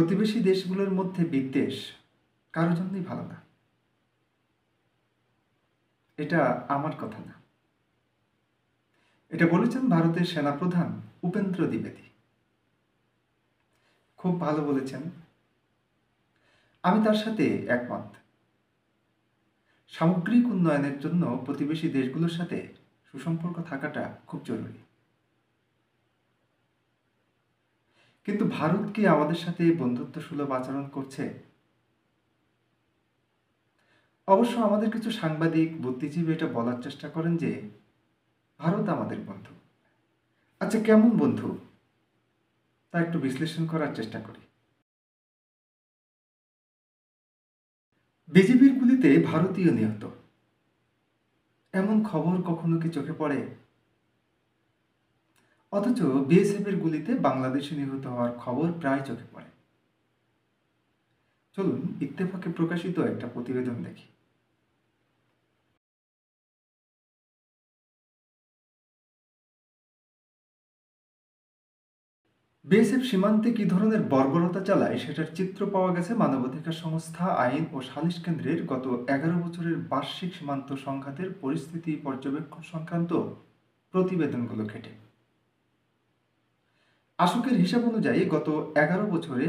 প্রতিবেশী দেশগুলোর মধ্যে বিদ্বেষ কারো জন্যই ভালো না। এটা আমার কথা না, এটা বলেছেন ভারতের সেনাপ্রধান উপেন্দ্র দ্বিবেদী। খুব ভালো বলেছেন, আমি তার সাথে একমত। সামগ্রিক উন্নয়নের জন্য প্রতিবেশী দেশগুলোর সাথে সুসম্পর্ক থাকাটা খুব জরুরি। কিন্তু ভারত কি আমাদের সাথে বন্ধুত্বসুলভ আচরণ করছে? অবশ্য আমাদের কিছু সাংবাদিক, বুদ্ধিজীবী এটা বলার চেষ্টা করেন যে ভারত আমাদের বন্ধু। আচ্ছা, কেমন বন্ধু তা একটু বিশ্লেষণ করার চেষ্টা করি। বিজিবির গুলিতে ভারতীয় নিহত, এমন খবর কখনো কি চোখে পড়ে? অথচ বিএসএফ এর গুলিতে বাংলাদেশে নিহত হওয়ার খবর প্রায় চোখে পড়ে। চলুন ইত্তেফাকে প্রকাশিত একটা প্রতিবেদন দেখি। বিএসএফ সীমান্তে কি ধরনের বর্বরতা চালায় সেটার চিত্র পাওয়া গেছে মানবাধিকার সংস্থা আইন ও সালিশ কেন্দ্রের গত 11 বছরের বার্ষিক সীমান্ত সংঘাতের পরিস্থিতি পর্যবেক্ষণ সংক্রান্ত প্রতিবেদনগুলো ঘেঁটে। আসুকের হিসাব অনুযায়ী গত 11 বছরে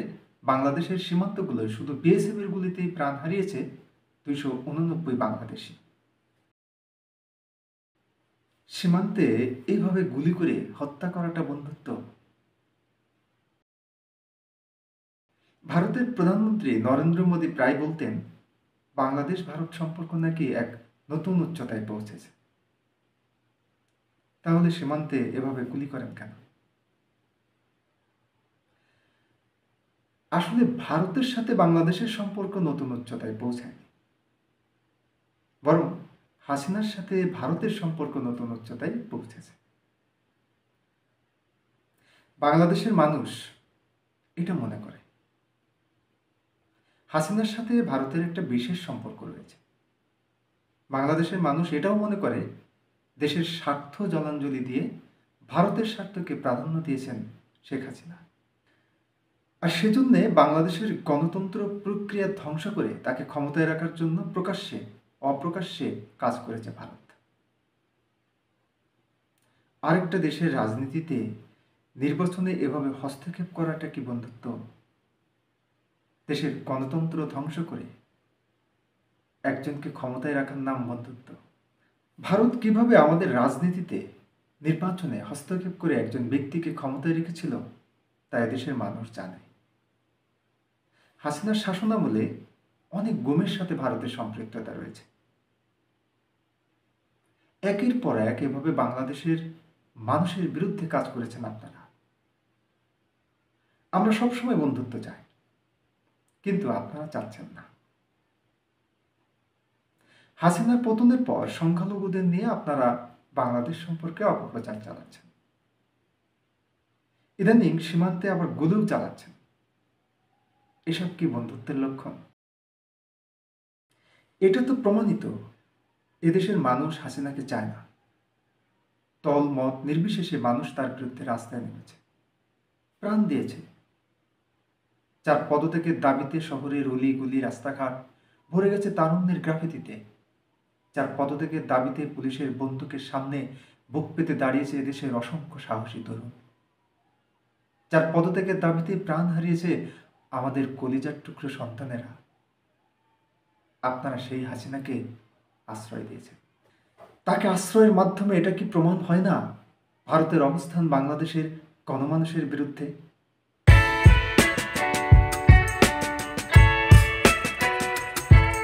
বাংলাদেশের সীমান্তগুলোয় শুধু বিএসএফ এর গুলিতেই প্রাণ হারিয়েছে 289 বাংলাদেশি। সীমান্তে এইভাবে গুলি করে হত্যা করাটা বন্ধুত্ব? ভারতের প্রধানমন্ত্রী নরেন্দ্র মোদী প্রায় বলতেন বাংলাদেশ ভারত সম্পর্ক নাকি এক নতুন উচ্চতায় পৌঁছেছে। তাহলে সীমান্তে এভাবে গুলি করেন কেন? আসলে ভারতের সাথে বাংলাদেশের সম্পর্ক নতুন উচ্চতায় পৌঁছায়নি, বরং হাসিনার সাথে ভারতের সম্পর্ক নতুন উচ্চতায় পৌঁছেছে। বাংলাদেশের মানুষ এটা মনে করে হাসিনার সাথে ভারতের একটা বিশেষ সম্পর্ক রয়েছে। বাংলাদেশের মানুষ এটাও মনে করে দেশের স্বার্থ জলাঞ্জলি দিয়ে ভারতের স্বার্থকে প্রাধান্য দিয়েছেন শেখ হাসিনা। আর সেজন্যে বাংলাদেশের গণতন্ত্র প্রক্রিয়া ধ্বংস করে তাকে ক্ষমতায় রাখার জন্য প্রকাশ্যে অপ্রকাশ্যে কাজ করেছে ভারত। আরেকটা দেশের রাজনীতিতে নির্বাচনে এভাবে হস্তক্ষেপ করাটা কি বন্ধুত্ব? দেশের গণতন্ত্র ধ্বংস করে একজনকে ক্ষমতায় রাখার নাম বন্ধুত্ব? ভারত কিভাবে আমাদের রাজনীতিতে নির্বাচনে হস্তক্ষেপ করে একজন ব্যক্তিকে ক্ষমতায় রেখেছিল তা এদেশের মানুষ জানে। হাসিনার শাসনামলে অনেক গুমের সাথে ভারতের সম্পৃক্ততা রয়েছে। একের পর এক এভাবে বাংলাদেশের মানুষের বিরুদ্ধে কাজ করেছেন আপনারা। আমরা সবসময় বন্ধুত্ব চাই, কিন্তু আপনারা চাচ্ছেন না। হাসিনার পতনের পর সংখ্যালঘুদের নিয়ে আপনারা বাংলাদেশ সম্পর্কে অপপ্রচার চালাচ্ছেন। ইদানিং সীমান্তে আবার গুলিও চালাচ্ছেন। এসব কি বন্ধুত্বের লক্ষণ? এটা তো প্রমাণিত এদেশের মানুষ হাসিনাকে চায় না। দল মত নির্বিশেষে মানুষ তার বিরুদ্ধে রাস্তায় নেমেছে, প্রাণ দিয়েছে। যার পদত্যাগের দাবিতে শহরের অলিগুলি রাস্তাঘাট ভরে গেছে তারুণ্যের গ্রাফিতিতে, যার পদত্যাগের দাবিতে পুলিশের বন্দুকের সামনে বুক পেতে দাঁড়িয়েছে এদেশের অসংখ্য সাহসী তরুণ, যার পদত্যাগের দাবিতে প্রাণ হারিয়েছে আমাদের কলিজার টুকরো সন্তানেরা। আপনারা সেই হাসিনাকে আশ্রয় দিয়েছেন। তাকে আশ্রয়ের মাধ্যমে এটা কি প্রমাণ হয় না ভারতের অবস্থান বাংলাদেশের গণমানুষের বিরুদ্ধে?